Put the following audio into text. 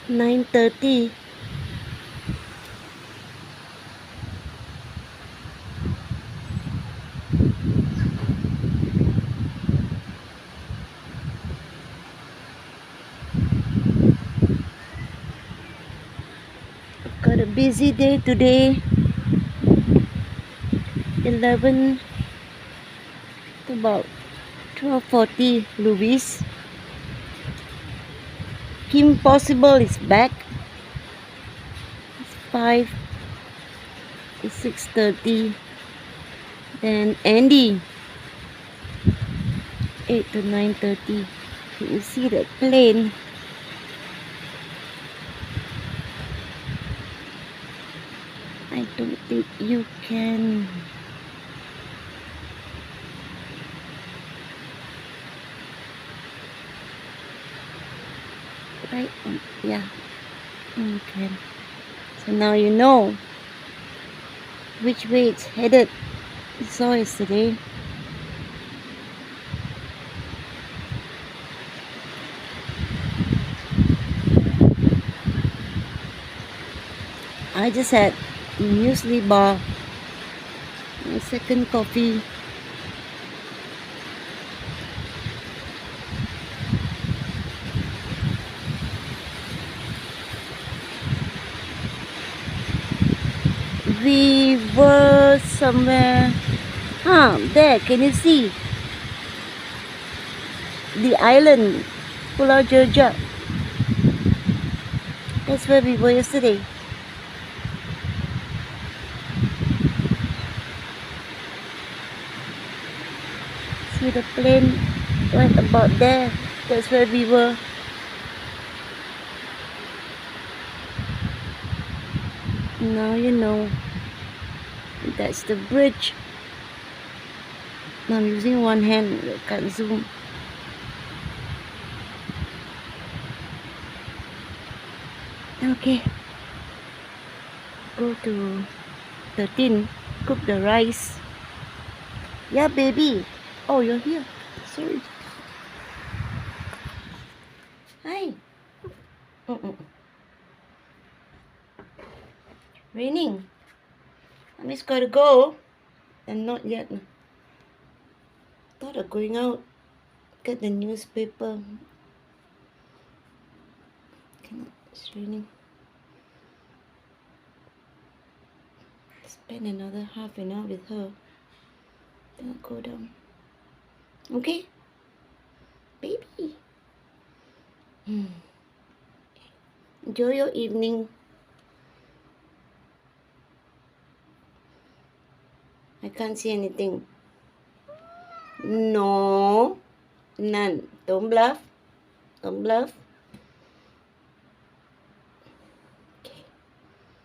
9:30. Got a busy day today. 11 to about 12:40. Louis. Kim Possible is back. It's 5 to 6:30. Then Andy, 8 to 9:30. Can you see that plane? I don't think you can. Right? Yeah, you can. So now you know which way it's headed. You saw yesterday. I just had muesli bar, my second coffee. We were somewhere. There, can you see? The island, Pulau Jeja. That's where we were yesterday. See the plane right about there. That's where we were. Now you know. That's the bridge. I'm using one hand, I can't zoom. Okay. Go to 13. Cook the rice. Yeah, baby. Oh, you're here. Sorry. Hi. Raining. Mommy's gotta go. And not yet. Thought of going out. Get the newspaper. Cannot. It's raining. Spend another half an hour with her. Then I'll go down. Okay? Baby. Enjoy your evening. I can't see anything. No. None. Don't bluff. Don't bluff.